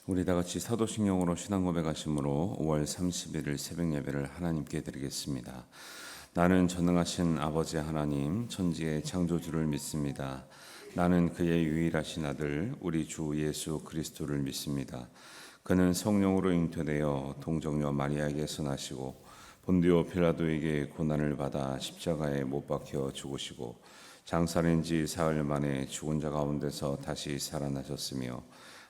우리 다 같이 사도신경으로 신앙 고백하심으로 5월 31일 새벽 예배를 하나님께 드리겠습니다. 나는 전능하신 아버지 하나님 천지의 창조주를 믿습니다. 나는 그의 유일하신 아들 우리 주 예수 그리스도를 믿습니다. 그는 성령으로 잉태되어 동정녀 마리아에게서 나시고 본디오 필라도에게 고난을 받아 십자가에 못 박혀 죽으시고 장사된 지 사흘 만에 죽은 자 가운데서 다시 살아나셨으며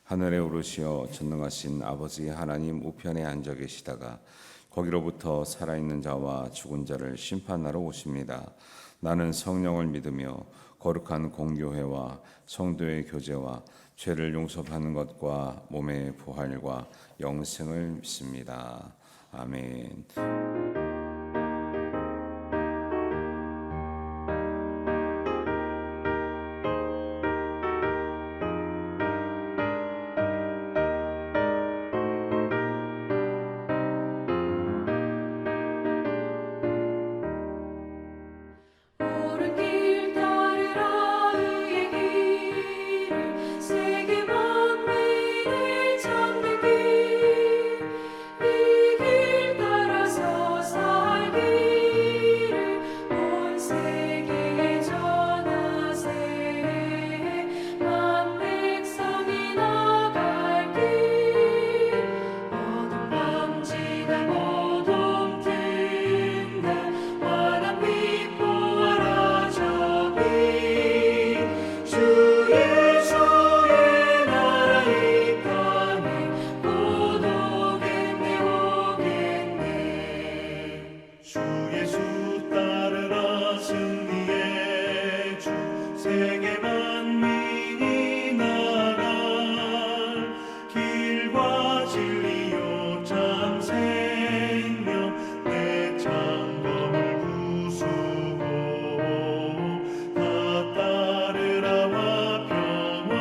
하늘에 오르시어 전능하신 아버지 하나님 우편에 앉아 계시다가 거기로부터 살아있는 자와 죽은 자를 심판하러 오십니다. 나는 성령을 믿으며 거룩한 공교회와 성도의 교제와 죄를 용서받는 것과 몸의 부활과 영생을 믿습니다. 아멘. 옳은 길 따르라 의의 길을 세계 만민을 찾는 길 이 길 따라서 살기를 온 세계에 전하세 만 백성이 나갈 길 어둠 밤지나 모둠 든다 환한 빛 보아라 저기 주 예수의 나라 이 땅에 곧 오겠네 오겠네 주 예수 따르라 승리의 주 세계 만민이 나갈 길과 진리요 참 생명 내 창검을 부수고 다 따르라와 평화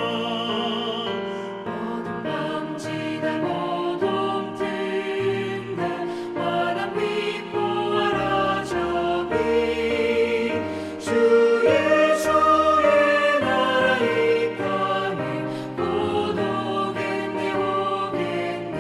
어둠 밤지나 모둠 든다 환한 빛 보아라 저기 주 예수의 나라 이 땅에 곧 오겠네 오겠네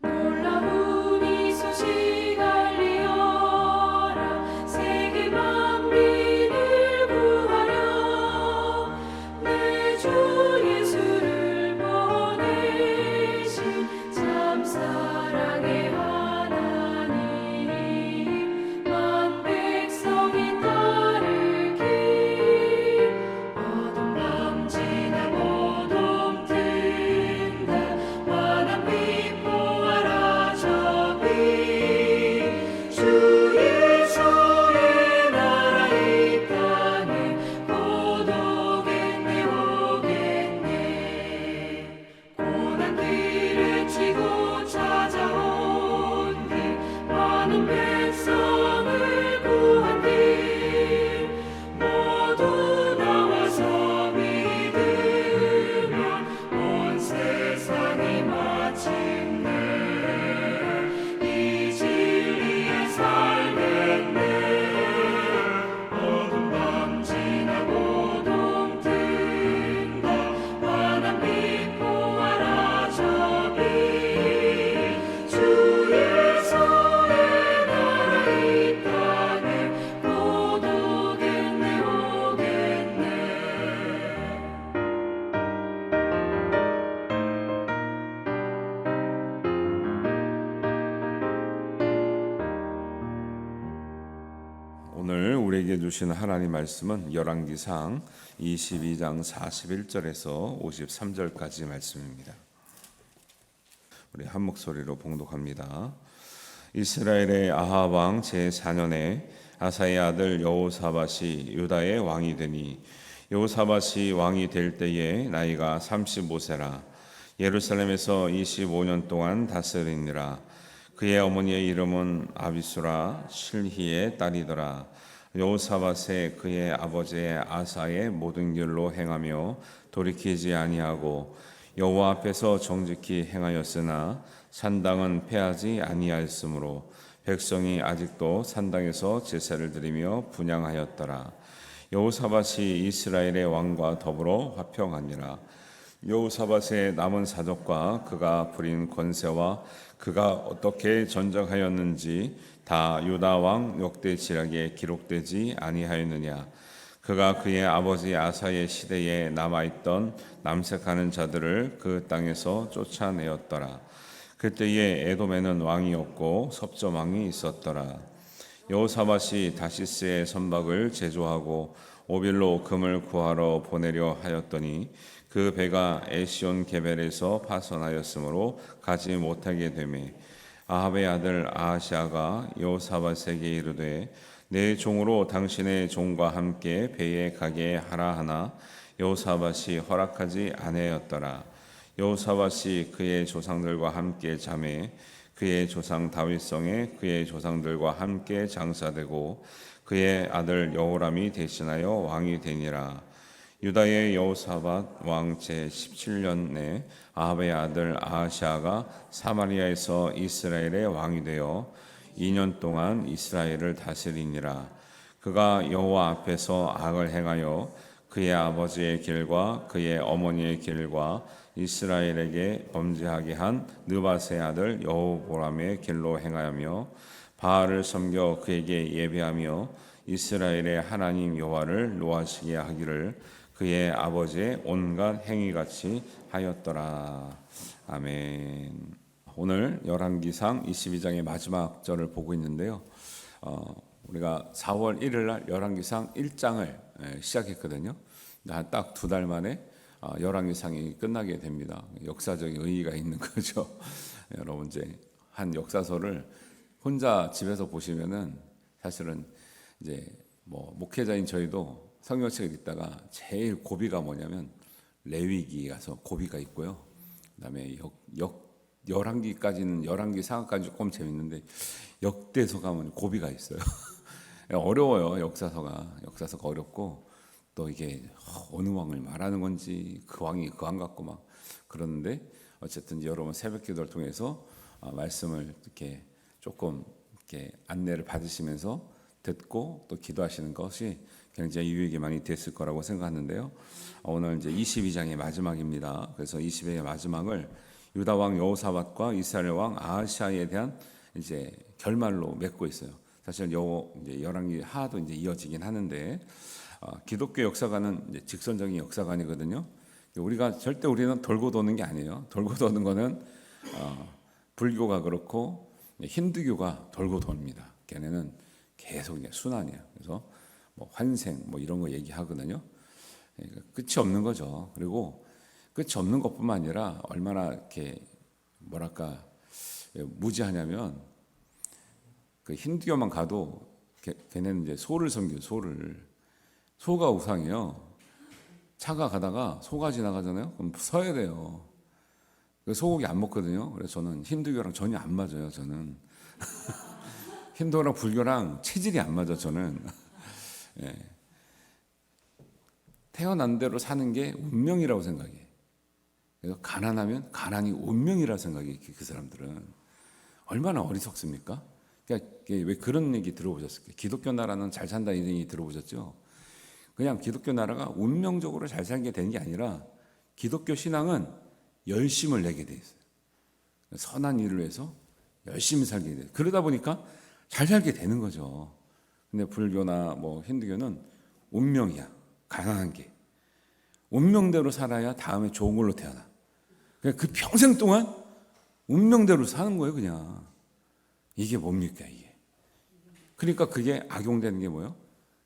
놀라운 이 소식 알리어라 세계 만민을 구하려 내 주 예수를 보내신 참 사랑의 하나님 만 백성이 따를 길 어둠 밤지나 모둠 든다 환한 빛 보아라 저기 주 예수의 나라 이 땅에 곧 오겠네 오겠네 고난 길을 치고 찾아온 길 많은 백성을 구한 길 모두 나와서 믿으면 온 세상이 마침내 이 진리에 살겠네 어둠 밤지나 모둠 든다 환한 빛 보아라 저기 주 예수의 나라 이 땅에 곧 오겠네 오겠네 오늘 우리에게 주신 하나님 말씀은 열왕기상 22장 41절에서 53절까지 말씀입니다. 우리 한 목소리로 봉독합니다. 이스라엘의 아합 왕 제4년에 아사의 아들 여호사밧이 유다의 왕이 되니 여호사밧이 왕이 될 때에 나이가 35세라 예루살렘에서 25년 동안 다스리니라. 그의 어머니의 이름은 아비수라 실히의 딸이더라. 여호사밧에 그의 아버지의 아사의 모든 길로 행하며 돌이키지 아니하고 여호와 앞에서 정직히 행하였으나 산당은 패하지 아니하였으므로 백성이 아직도 산당에서 제사를 드리며 분향하였더라. 여호사밧이 이스라엘의 왕과 더불어 화평하니라. 여호사밧의 남은 사적과 그가 부린 권세와 그가 어떻게 전적하였는지 다 유다 왕 역대지략에 기록되지 아니하였느냐. 그가 그의 아버지 아사의 시대에 남아있던 남색하는 자들을 그 땅에서 쫓아내었더라. 그때에 에돔에는 왕이 없고 섭점 왕이 있었더라. 여호사밧이 다시스의 선박을 제조하고 오빌로 금을 구하러 보내려 하였더니 그 배가 에시온 게벨에서 파손하였으므로 가지 못하게 되매 아합의 아들 아하시아가 여호사밧에게 이르되 내 종으로 당신의 종과 함께 배에 가게 하라 하나 여호사밧이 허락하지 아니하였더라. 여호사밧이 그의 조상들과 함께 잠에 그의 조상 다윗성에 그의 조상들과 함께 장사되고 그의 아들 여호람이 대신하여 왕이 되니라. 유다의 여호사밧 왕 제17년에 아합의 아들 아하시아가 사마리아에서 이스라엘의 왕이 되어 2년 동안 이스라엘을 다스리니라. 그가 여호와 앞에서 악을 행하여 그의 아버지의 길과 그의 어머니의 길과 이스라엘에게 범죄하게 한 느밧의 아들 여호보람의 길로 행하며 바알을 섬겨 그에게 예배하며 이스라엘의 하나님 여호와를 노하시게 하기를 그의 아버지의 온갖 행위같이 하였더라. 아멘. 오늘 열왕기상 22장의 마지막 절을 보고 있는데요. 우리가 4월 1일 날 열왕기상 1장을 시작했거든요. 딱 2달 만에 열왕기상이 끝나게 됩니다. 역사적인 의의가 있는 거죠. 여러분 이제 한 역사서를 혼자 집에서 보시면은 사실은 이제 뭐 목회자인 저희도 성경책을 읽다가 제일 고비가 뭐냐면 레위기 가서 고비가 있고요. 그다음에 열왕기까지는 열왕기 상하까지 조금 재밌는데 역대서 가면 고비가 있어요. 어려워요. 역사서가 어렵고 또 이게 어느 왕을 말하는 건지 그 왕이 그 왕 같고 막 그러는데 어쨌든 여러분 새벽기도를 통해서 말씀을 이렇게 조금 이렇게 안내를 받으시면서 듣고 또 기도하시는 것이 굉장히 유익이 많이 됐을 거라고 생각하는데요. 오늘 이제 22장의 마지막입니다. 그래서 22장의 마지막을 유다 왕 여호사밧과 이스라엘 왕 아하시아에 대한 이제 결말로 맺고 있어요. 사실 이제 열왕기 하도 이제 이어지긴 하는데 기독교 역사관은 이제 직선적인 역사관이거든요. 우리는 돌고 도는 게 아니에요. 돌고 도는 거는 불교가 그렇고 힌두교가 돌고 돕니다. 걔네는 계속 이제 순환이야. 그래서 뭐 환생 뭐 이런 거 얘기하거든요. 그러니까 끝이 없는 거죠. 그리고 끝이 없는 것뿐만 아니라 얼마나 이렇게 뭐랄까 무지하냐면 그 힌두교만 가도 걔네는 이제 소를 섬겨요. 소가 우상이에요. 차가 가다가 소가 지나가잖아요. 그럼 서야 돼요. 소고기 안 먹거든요. 그래서 저는 힌두교랑 전혀 안 맞아요. 저는 힌두랑 불교랑 체질이 안 맞아. 저는 예. 태어난 대로 사는 게 운명이라고 생각해. 그래서 가난하면 가난이 운명이라 생각해. 그 사람들은 얼마나 어리석습니까? 그러니까 왜 그런 얘기 들어보셨을까요? 기독교 나라는 잘 산다 이런 얘기 들어보셨죠? 그냥 기독교 나라가 운명적으로 잘 살게 되는 게 아니라 기독교 신앙은 열심을 내게 돼 있어요. 선한 일을 위해서 열심히 살게 돼요. 그러다 보니까 잘 살게 되는 거죠. 근데 불교나 뭐 힌두교는 운명이야. 가난한 게. 운명대로 살아야 다음에 좋은 걸로 태어나. 그냥 그 평생 동안 운명대로 사는 거예요, 그냥. 이게 뭡니까, 이게. 그러니까 그게 악용되는 게 뭐예요?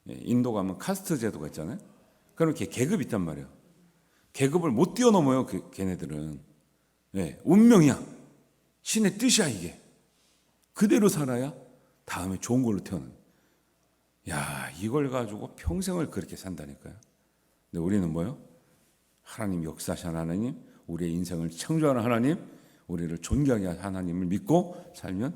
인도 가면 카스트 제도가 있잖아요. 그럼 이렇게 계급이 있단 말이에요. 계급을 못 뛰어넘어요, 걔네들은. 네, 운명이야. 신의 뜻이야, 이게. 그대로 살아야 다음에 좋은 걸로 태어나는. 야, 이걸 가지고 평생을 그렇게 산다니까요. 근데 우리는 뭐요? 하나님 역사하시는 하나님, 우리의 인생을 창조하는 하나님, 우리를 존귀하게 하는 하나님을 믿고 살면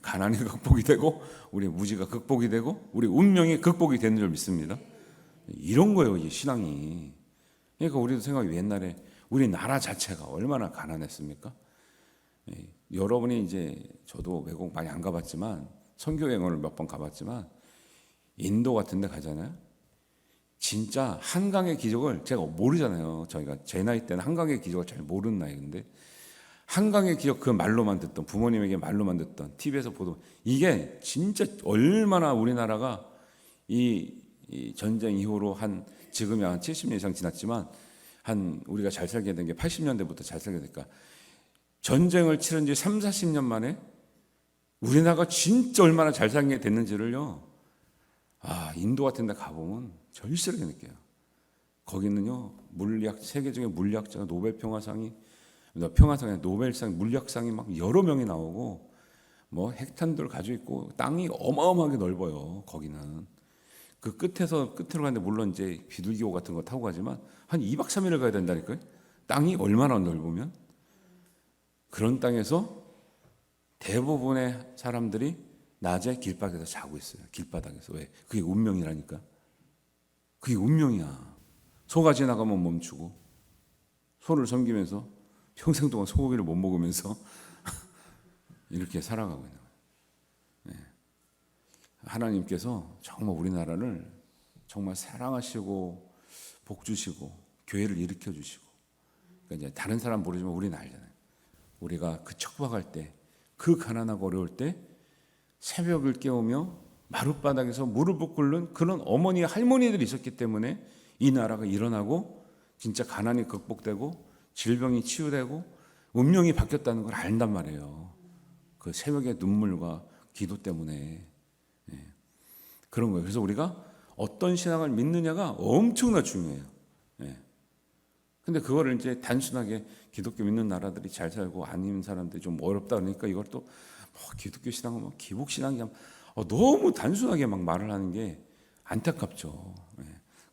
가난이 극복이 되고 우리 무지가 극복이 되고 우리 운명이 극복이 되는 줄 믿습니다. 이런 거예요, 이 신앙이. 그러니까 우리도 생각해, 옛날에 우리 나라 자체가 얼마나 가난했습니까? 여러분이 이제, 저도 외국 많이 안 가봤지만 선교 여행을 몇 번 가봤지만 인도 같은 데 가잖아요. 진짜 한강의 기적을 제가 모르잖아요. 저희가 제 나이 때는 한강의 기적을 잘 모르는 나이인데, 한강의 기적, 그 말로만 듣던, 부모님에게 말로만 듣던, TV에서 보던, 이게 진짜 얼마나 우리나라가 이 전쟁 이후로 지금이 한 70년 이상 지났지만 우리가 잘 살게 된 게 80년대부터 잘 살게 되니까, 전쟁을 치른 지 3, 40년 만에 우리나라가 진짜 얼마나 잘 살게 됐는지를요, 인도 같은 데 가보면 절실하게 느껴요. 거기는요, 세계적인 물리학자가 노벨상에 노벨상, 물리학상이 막 여러 명이 나오고, 뭐 핵탄두를 가지고 있고, 땅이 어마어마하게 넓어요. 거기는 그 끝에서 끝으로 가는데, 물론 이제 비둘기호 같은 거 타고 가지만 한 2박 3일을 가야 된다니까요. 땅이 얼마나 넓으면. 그런 땅에서 대부분의 사람들이 낮에 길바닥에서 자고 있어요. 길바닥에서. 왜? 그게 운명이라니까. 그게 운명이야. 소가 지나가면 멈추고, 소를 섬기면서 평생 동안 소고기를 못 먹으면서 이렇게 살아가고 있는 거예요. 하나님께서 정말 우리나라를 정말 사랑하시고 복 주시고 교회를 일으켜 주시고, 그러니까 이제 다른 사람 모르지만 우리는 알잖아요. 우리가 그 척박할 때, 그 가난하고 어려울 때 새벽을 깨우며 마룻바닥에서 무릎을 꿇는 그런 어머니, 할머니들이 있었기 때문에 이 나라가 일어나고 진짜 가난이 극복되고 질병이 치유되고 운명이 바뀌었다는 걸 안단 말이에요. 그 새벽의 눈물과 기도 때문에. 그런 거예요. 그래서 우리가 어떤 신앙을 믿느냐가 엄청나 중요해요. 근데 그거를 이제 단순하게 기독교 믿는 나라들이 잘 살고 아닌 사람들이 좀 어렵다 그러니까, 이걸 또 기독교 신앙은 기복 신앙이야, 너무 단순하게 막 말을 하는 게 안타깝죠.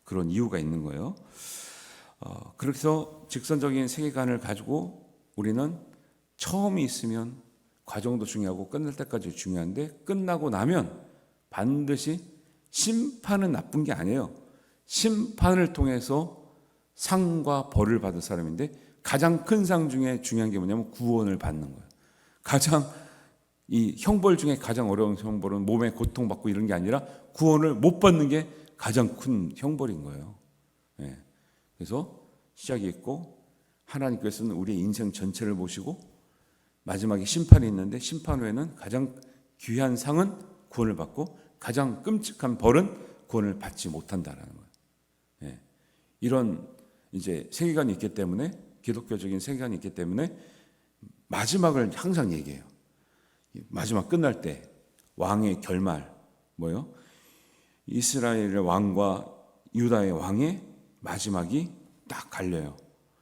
그런 이유가 있는 거예요. 그래서 직선적인 세계관을 가지고 우리는 처음이 있으면 과정도 중요하고 끝날 때까지 중요한데, 끝나고 나면 반드시 심판은 나쁜 게 아니에요. 심판을 통해서 상과 벌을 받을 사람인데, 가장 큰 상 중에 중요한 게 뭐냐면 구원을 받는 거예요. 이 형벌 중에 가장 어려운 형벌은 몸에 고통받고 이런 게 아니라 구원을 못 받는 게 가장 큰 형벌인 거예요. 그래서 시작이 있고, 하나님께서는 우리의 인생 전체를 보시고 마지막에 심판이 있는데, 심판 후에는 가장 귀한 상은 구원을 받고 가장 끔찍한 벌은 구원을 받지 못한다라는 거예요. 이런 이제 세계관이 있기 때문에, 기독교적인 세계관이 있기 때문에 마지막을 항상 얘기해요. 마지막 끝날 때 왕의 결말, 뭐요? 이스라엘의 왕과 유다의 왕의 마지막이 딱 갈려요.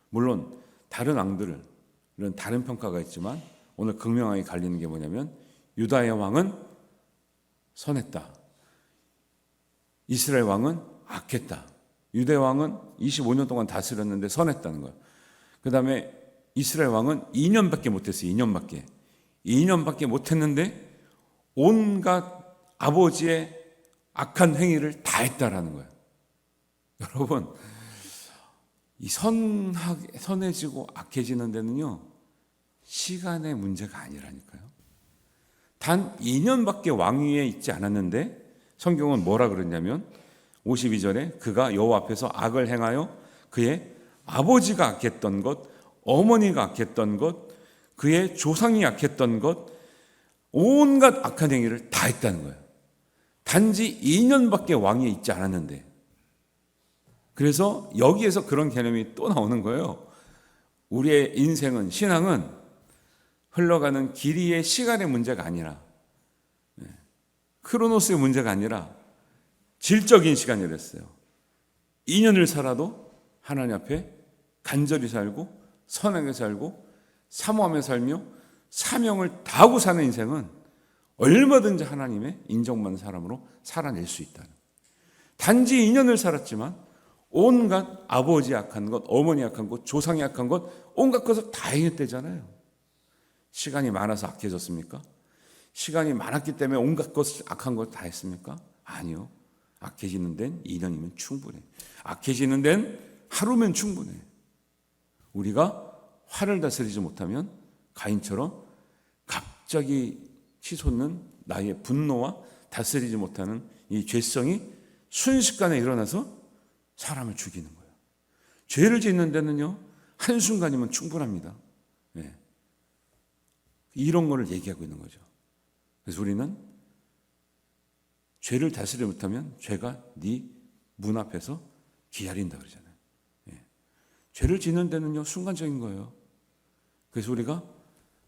물론 다른 왕들은 다른 평가가 있지만, 오늘 극명하게 갈리는 게 뭐냐면, 유다의 왕은 선했다, 이스라엘 왕은 악했다. 유대 왕은 25년 동안 다스렸는데 선했다는 거예요. 그 다음에 이스라엘 왕은 2년밖에 못했어요. 2년밖에 못했는데 온갖 아버지의 악한 행위를 다 했다라는 거예요. 여러분, 이 선해지고 악해지는 데는요, 시간의 문제가 아니라니까요. 단 2년밖에 왕위에 있지 않았는데, 성경은 뭐라 그러냐면 52절에 그가 여호와 앞에서 악을 행하여 그의 아버지가 악했던 것, 어머니가 악했던 것, 그의 조상이 악했던 것, 온갖 악한 행위를 다 했다는 거예요. 단지 2년밖에 왕위에 있지 않았는데. 그래서 여기에서 그런 개념이 또 나오는 거예요. 우리의 인생은, 신앙은 흘러가는 길이의 시간의 문제가 아니라, 크로노스의 문제가 아니라 질적인 시간이랬어요. 2년을 살아도 하나님 앞에 간절히 살고 선하게 살고 사모하며 살며 사명을 다하고 사는 인생은 얼마든지 하나님의 인정받는 사람으로 살아낼 수 있다. 단지 2년을 살았지만 온갖 아버지 악한 것, 어머니 악한 것, 조상이 악한 것, 온갖 것을 다 해냈대잖아요. 시간이 많아서 악해졌습니까? 시간이 많았기 때문에 온갖 것 악한 것 다 했습니까? 아니요. 악해지는 데는 2년이면 충분해. 악해지는 데는 하루면 충분해. 우리가 화를 다스리지 못하면 가인처럼 갑자기 치솟는 나의 분노와 다스리지 못하는 이 죄성이 순식간에 일어나서 사람을 죽이는 거예요. 죄를 짓는 데는요, 한순간이면 충분합니다. 네. 이런 거를 얘기하고 있는 거죠. 그래서 우리는 죄를 다스리지 못하면 죄가 네 문 앞에서 기다린다 그러잖아요. 네. 죄를 짓는 데는요, 순간적인 거예요. 그래서 우리가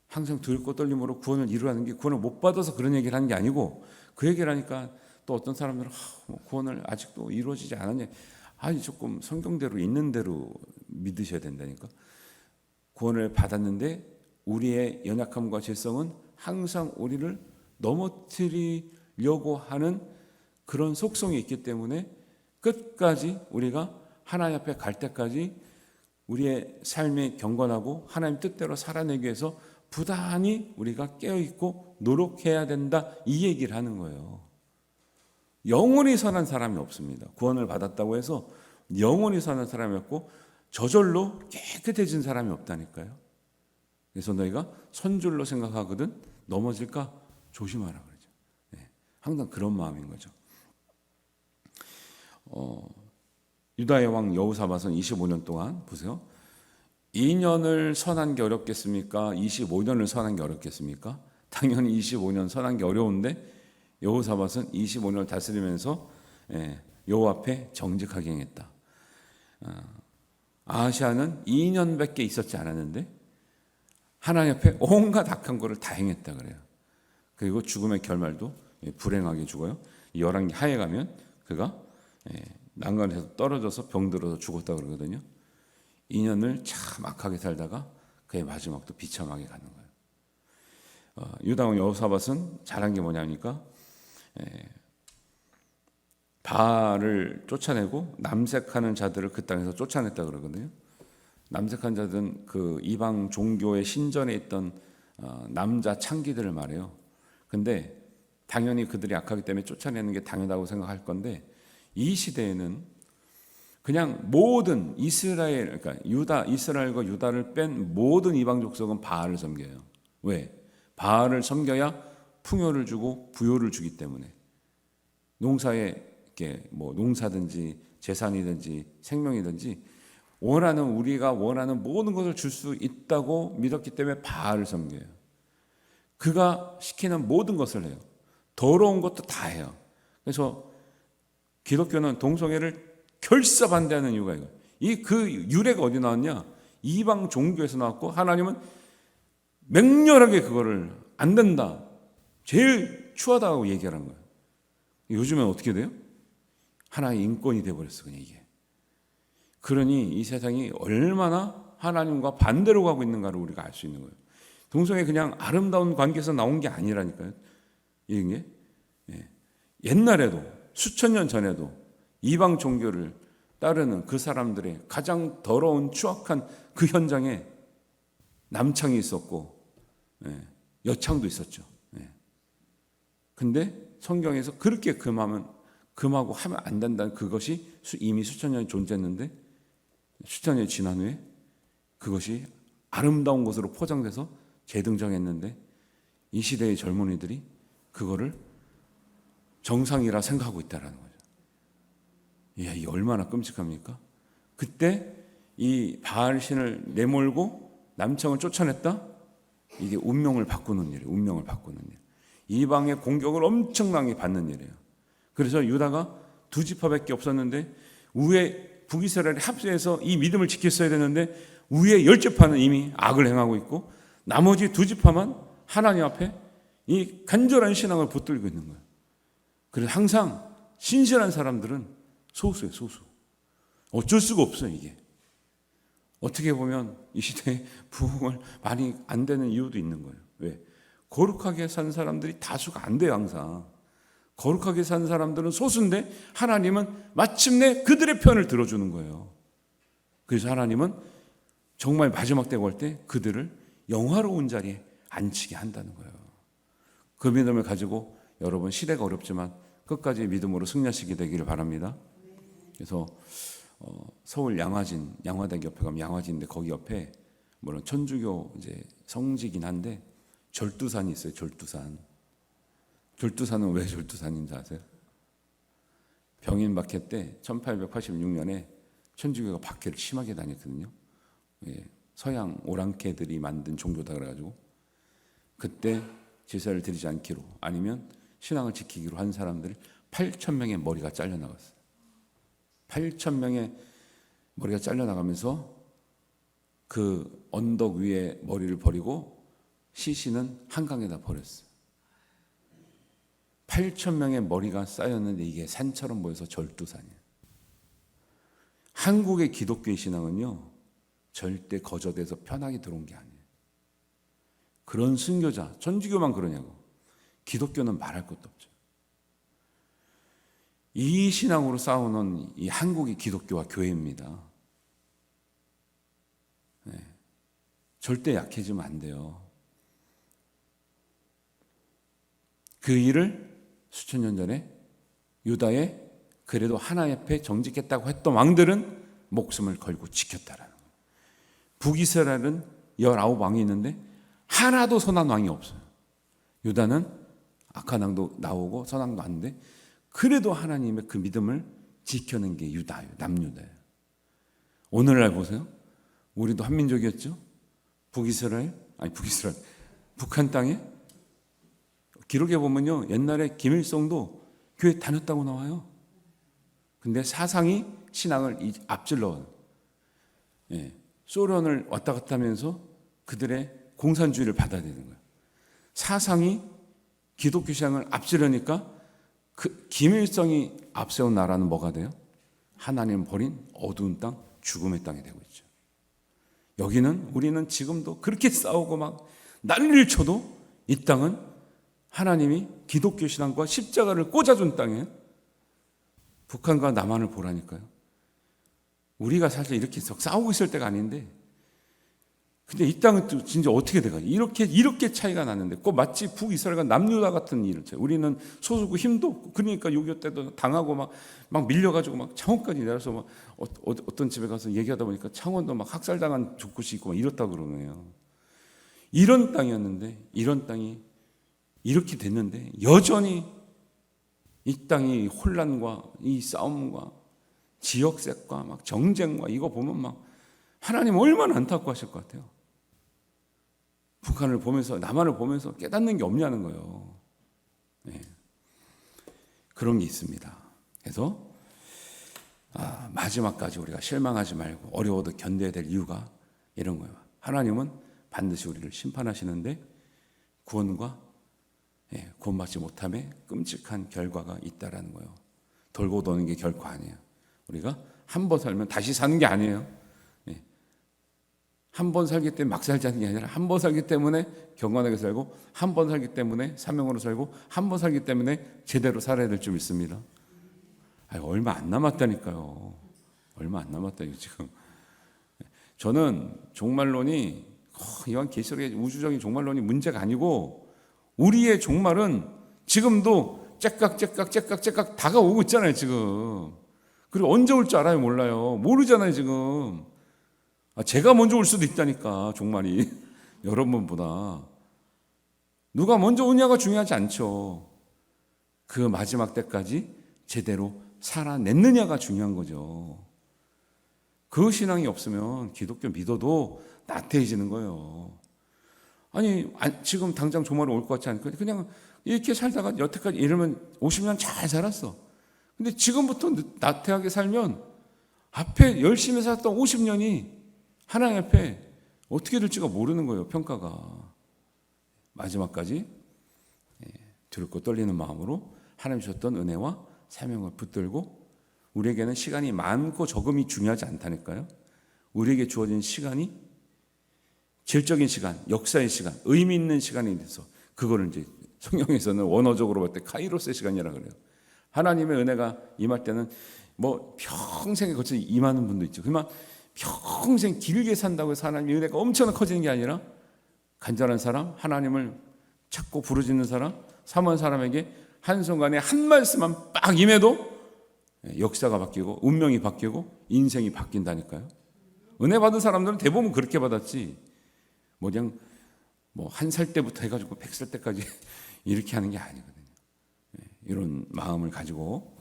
항상 두렵고 떨림으로 구원을 이루라는 게 구원을 못 받아서 그런 얘기를 하는 게 아니고, 그 얘기를 하니까 또 어떤 사람들은 구원을 아직도 이루어지지 않았냐. 아니, 조금 성경대로 있는 대로 믿으셔야 된다니까. 구원을 받았는데 우리의 연약함과 죄성은 항상 우리를 넘어뜨리려고 하는 그런 속성이 있기 때문에 끝까지 우리가 하나님 앞에 갈 때까지 우리의 삶이 경건하고 하나님 뜻대로 살아내기 위해서 부단히 우리가 깨어있고 노력해야 된다, 이 얘기를 하는 거예요. 영원히 선한 사람이 없습니다. 구원을 받았다고 해서 영원히 선한 사람이 없고 저절로 깨끗해진 사람이 없다니까요. 그래서 너희가 선줄로 생각하거든 넘어질까 조심하라 그러죠. 네, 항상 그런 마음인 거죠. 유다의 왕 여호사밧은 25년 동안 보세요. 2년을 선한 게 어렵겠습니까? 25년을 선한 게 어렵겠습니까? 당연히 25년 선한 게 어려운데 여호사밧은 25년을 다스리면서 여호와 앞에 정직하게 행했다. 아하시아는 2년밖에 있었지 않았는데 하나님 앞에 온갖 악한 거를 다 행했다 그래요. 그리고 죽음의 결말도 불행하게 죽어요. 열왕기 하에 가면 그가 난간에서 떨어져서 병들어서 죽었다 그러거든요. 2년을 참 악하게 살다가 그의 마지막도 비참하게 가는 거예요. 유다왕 여호사밧은 잘한 게 뭐냐니까 바알을 쫓아내고 남색하는 자들을 그 땅에서 쫓아냈다 그러거든요. 남색한 자들은 그 이방 종교의 신전에 있던 남자 창기들을 말해요. 근데 당연히 그들이 악하기 때문에 쫓아내는 게 당연하다고 생각할 건데, 이 시대에는 그냥 모든 이스라엘, 그러니까 이스라엘과 유다를 뺀 모든 이방 족속은 바알을 섬겨요. 왜? 바알을 섬겨야 풍요를 주고 부요를 주기 때문에. 농사에 이렇게 뭐 농사든지 재산이든지 생명이든지 우리가 원하는 모든 것을 줄 수 있다고 믿었기 때문에 바알을 섬겨요. 그가 시키는 모든 것을 해요. 더러운 것도 다 해요. 그래서 기독교는 동성애를 결사반대하는 이유가 이거예요. 그 유래가 어디 나왔냐? 이방 종교에서 나왔고, 하나님은 맹렬하게 그거를 안 된다, 제일 추하다고 얘기하는 거예요. 요즘엔 어떻게 돼요? 하나의 인권이 돼버렸어, 그냥 이게. 그러니 이 세상이 얼마나 하나님과 반대로 가고 있는가를 우리가 알 수 있는 거예요. 동성애 그냥 아름다운 관계에서 나온 게 아니라니까요. 이게 옛날에도 수천 년 전에도 이방 종교를 따르는 그 사람들의 가장 더러운 추악한 그 현장에 남창이 있었고 여창도 있었죠. 근데 성경에서 그렇게 금하고 하면 안 된다는 그것이 이미 수천 년이 존재했는데, 수천 년이 지난 후에 그것이 아름다운 것으로 포장돼서 재등장했는데, 이 시대의 젊은이들이 그거를 정상이라 생각하고 있다는 거죠. 이게 얼마나 끔찍합니까? 그때 이 바알 신을 내몰고 남청을 쫓아냈다? 이게 운명을 바꾸는 일이에요. 운명을 바꾸는 일. 이방의 공격을 엄청나게 받는 일이에요. 그래서 유다가 두 지파밖에 없었는데 위에 북이스라엘이 합세해서 이 믿음을 지켰어야 되는데 위에 10지파는 이미 악을 행하고 있고 나머지 두 지파만 하나님 앞에 이 간절한 신앙을 붙들고 있는 거예요. 그래서 항상 신실한 사람들은 소수예요, 소수. 어쩔 수가 없어요, 이게. 어떻게 보면 이 시대에 부흥을 많이 안 되는 이유도 있는 거예요. 왜? 거룩하게 산 사람들이 다수가 안 돼요, 항상. 거룩하게 산 사람들은 소수인데 하나님은 마침내 그들의 편을 들어주는 거예요. 그래서 하나님은 정말 마지막 때가 올 때 그들을 영화로운 자리에 앉히게 한다는 거예요. 그 믿음을 가지고 여러분 시대가 어렵지만 끝까지 믿음으로 승리하시게 되기를 바랍니다. 그래서 서울 양화진, 양화대교 옆에 가면 양화진인데 거기 옆에 물론 천주교 이제 성지긴 한데 절두산이 있어요. 절두산. 절두산은 왜 절두산인지 아세요? 병인 박해 때 1886년에 천주교가 박해를 심하게 다녔거든요. 예, 서양 오랑캐들이 만든 종교다 그래가지고 그때 제사를 드리지 않기로 아니면 신앙을 지키기로 한 사람들 8,000명의 머리가 잘려나갔어요. 8,000명의 머리가 잘려나가면서 그 언덕 위에 머리를 버리고 시신은 한강에다 버렸어요. 8,000명의 머리가 쌓였는데 이게 산처럼 보여서 절두산이에요. 한국의 기독교의 신앙은요, 절대 거저돼서 편하게 들어온 게 아니에요. 그런 순교자, 천주교만 그러냐고. 기독교는 말할 것도 없죠. 이 신앙으로 싸우는 이 한국의 기독교와 교회입니다. 네. 절대 약해지면 안 돼요. 그 일을 수천 년 전에 유다의 그래도 하나 옆에 정직했다고 했던 왕들은 목숨을 걸고 지켰다라는 거예요. 북이스라엘은 19왕이 있는데 하나도 선한 왕이 없어요. 유다는 악한 왕도 나오고 선한 왕도 왔는데 그래도 하나님의 그 믿음을 지켜낸 게 유다예요. 남유다예요. 오늘날 보세요. 우리도 한민족이었죠. 북이스라엘 북한 땅에 기록에 보면요, 옛날에 김일성도 교회 다녔다고 나와요. 근데 사상이 신앙을 앞질러요. 예, 소련을 왔다 갔다 하면서 그들의 공산주의를 받아들이는 거예요. 사상이 기독교 신앙을 앞지르니까 그 김일성이 앞세운 나라는 뭐가 돼요? 하나님 버린 어두운 땅, 죽음의 땅이 되고 있죠. 우리는 지금도 그렇게 싸우고 막 난리를 쳐도 이 땅은 하나님이 기독교 신앙과 십자가를 꽂아준 땅이에요. 북한과 남한을 보라니까요. 우리가 사실 이렇게 싸우고 있을 때가 아닌데, 근데 이 땅은 또 진짜 어떻게 돼가요? 이렇게 차이가 나는데, 꼭 마치 북이스라엘과 남유다 같은 일을 쳐요. 우리는 소수고 힘도 없고, 그러니까 6.25 때도 당하고 막 밀려가지고 막 창원까지 내려서 막 어떤 집에 가서 얘기하다 보니까 창원도 막 학살당한 곳이 있고 막 이렇다 그러네요. 이런 땅이었는데, 이런 땅이 이렇게 됐는데, 여전히 이 땅이 혼란과 이 싸움과 지역색과 막 정쟁과 이거 보면 막 하나님 얼마나 안타까워하실 것 같아요. 북한을 보면서 남한을 보면서 깨닫는 게 없냐는 거예요. 네. 그런 게 있습니다. 그래서 마지막까지 우리가 실망하지 말고 어려워도 견뎌야 될 이유가 이런 거예요. 하나님은 반드시 우리를 심판하시는데 구원받지 못함에 끔찍한 결과가 있다라는 거예요. 돌고 도는 게 결코 아니에요. 우리가 한 번 살면 다시 사는 게 아니에요. 한 번 살기 때문에 막 살자는 게 아니라 한 번 살기 때문에 경건하게 살고 한 번 살기 때문에 사명으로 살고 한 번 살기 때문에 제대로 살아야 될 줄 믿습니다. 얼마 안 남았다니까요. 얼마 안 남았다요 지금. 저는 종말론이 이왕 계시록의 우주적인 종말론이 문제가 아니고 우리의 종말은 지금도 째깍 다가오고 있잖아요 지금. 그리고 언제 올 줄 알아요? 몰라요. 모르잖아요 지금. 제가 먼저 올 수도 있다니까 종말이. 여러분보다 누가 먼저 오냐가 중요하지 않죠. 그 마지막 때까지 제대로 살아냈느냐가 중요한 거죠. 그 신앙이 없으면 기독교 믿어도 나태해지는 거예요. 지금 당장 종말이 올 것 같지 않고 그냥 이렇게 살다가 여태까지 이러면 50년 잘 살았어. 근데 지금부터 나태하게 살면 앞에 열심히 살았던 50년이 하나님 앞에 어떻게 될지가 모르는 거예요. 평가가. 마지막까지 두렵고 떨리는 마음으로 하나님 주셨던 은혜와 사명을 붙들고, 우리에게는 시간이 많고 적음이 중요하지 않다니까요. 우리에게 주어진 시간이 질적인 시간, 역사의 시간, 의미 있는 시간이 돼서 그거를 이제 성경에서는 원어적으로 볼 때 카이로스의 시간이라고 그래요. 하나님의 은혜가 임할 때는 뭐 평생에 걸쳐 임하는 분도 있죠. 그러면 평생 길게 산다고 해서 하나님의 은혜가 엄청나게 커지는 게 아니라 간절한 사람, 하나님을 찾고 부르짖는 사람, 사모한 사람에게 한순간에 한 말씀만 빡 임해도 역사가 바뀌고 운명이 바뀌고 인생이 바뀐다니까요. 은혜 받은 사람들은 대부분 그렇게 받았지, 그냥 한 살 때부터 해가지고 100살 때까지 이렇게 하는 게 아니거든요. 이런 마음을 가지고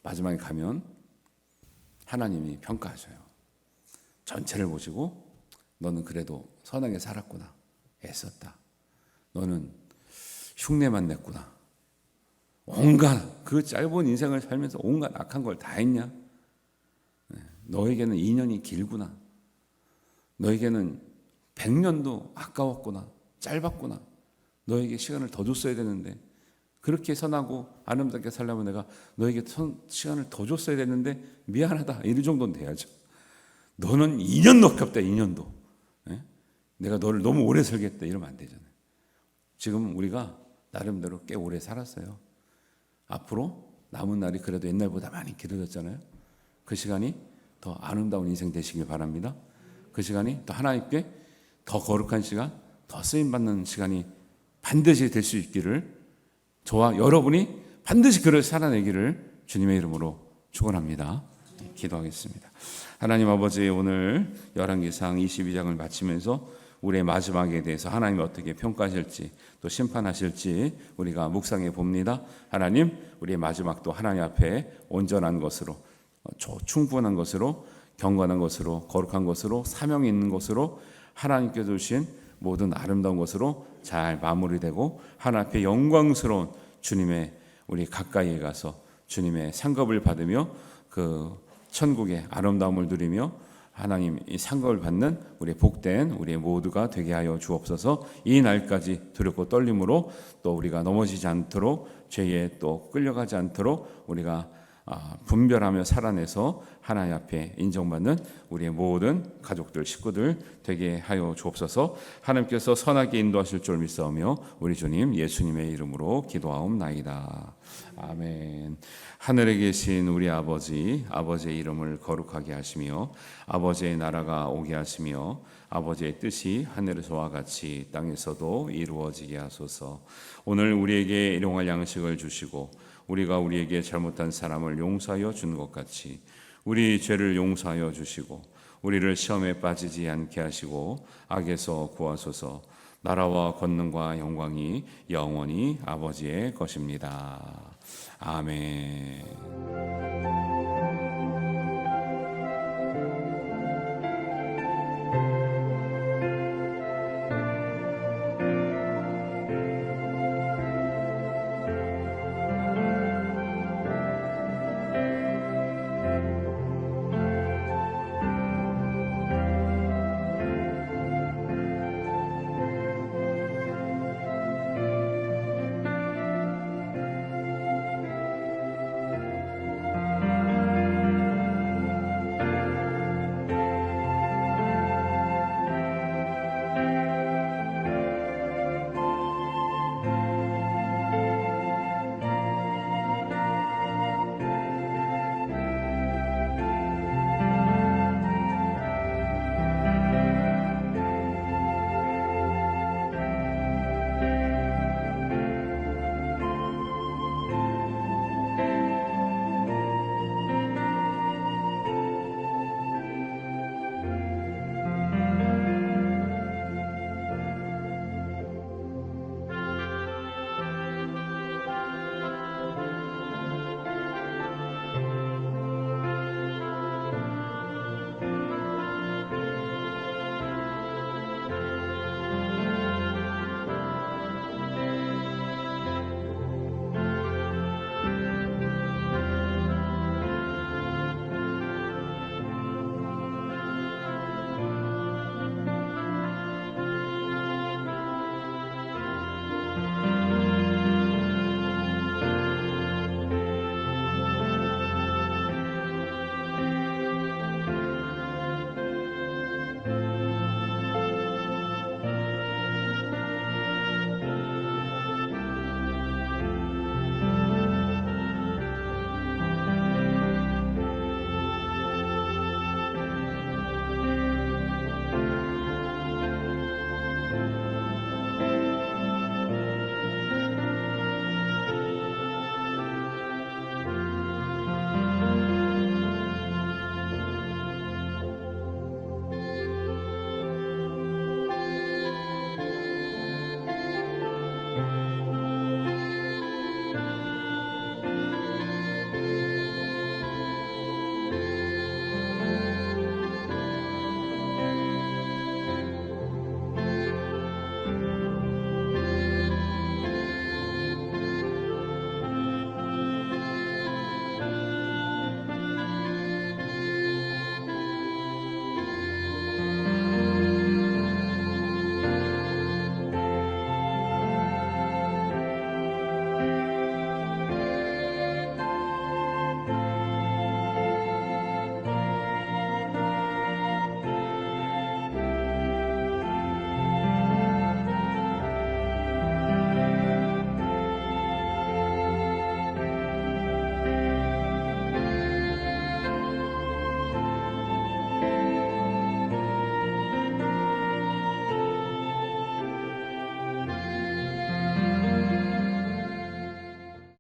마지막에 가면 하나님이 평가하셔요. 전체를 보시고 너는 그래도 선하게 살았구나, 애썼다. 너는 흉내만 냈구나. 온갖 그 짧은 인생을 살면서 온갖 악한 걸 다 했냐? 너에게는 2년이 길구나. 너에게는 100년도 아까웠구나. 짧았구나. 너에게 시간을 더 줬어야 되는데, 그렇게 선하고 아름답게 살려면 내가 너에게 시간을 더 줬어야 되는데 미안하다, 이런 정도는 돼야죠. 너는 2년도 없다, 2년도. 내가 너를 너무 오래 살겠다, 이러면 안 되잖아요. 지금 우리가 나름대로 꽤 오래 살았어요. 앞으로 남은 날이 그래도 옛날보다 많이 길어졌잖아요. 그 시간이 더 아름다운 인생 되시길 바랍니다. 그 시간이 또 하나님께 더 거룩한 시간, 더 쓰임받는 시간이 반드시 될 수 있기를, 저와 여러분이 반드시 그를 살아내기를 주님의 이름으로 축원합니다. 기도하겠습니다. 하나님 아버지, 오늘 열왕기상 22장을 마치면서 우리의 마지막에 대해서 하나님이 어떻게 평가하실지 또 심판하실지 우리가 묵상해 봅니다. 하나님, 우리의 마지막도 하나님 앞에 온전한 것으로, 충분한 것으로, 경건한 것으로, 거룩한 것으로, 사명이 있는 것으로, 하나님께 주신 모든 아름다운 것으로 잘 마무리되고 하나님 앞에 영광스러운 주님의 우리 가까이에 가서 주님의 상급을 받으며 그 천국의 아름다움을 누리며 하나님 이 상급을 받는 우리 복된 우리 모두가 되게 하여 주옵소서. 이 날까지 두렵고 떨림으로 또 우리가 넘어지지 않도록, 죄에 또 끌려가지 않도록 우리가 분별하며 살아내서 하나님 앞에 인정받는 우리의 모든 가족들, 식구들 되게 하여 주옵소서. 하나님께서 선하게 인도하실 줄 믿사오며 우리 주님 예수님의 이름으로 기도하옵나이다. 아멘. 하늘에 계신 우리 아버지, 아버지의 이름을 거룩하게 하시며 아버지의 나라가 오게 하시며 아버지의 뜻이 하늘에서와 같이 땅에서도 이루어지게 하소서. 오늘 우리에게 일용할 양식을 주시고 우리가 우리에게 잘못한 사람을 용서하여 준 것 같이 우리 죄를 용서하여 주시고 우리를 시험에 빠지지 않게 하시고 악에서 구하소서. 나라와 권능과 영광이 영원히 아버지의 것입니다. 아멘.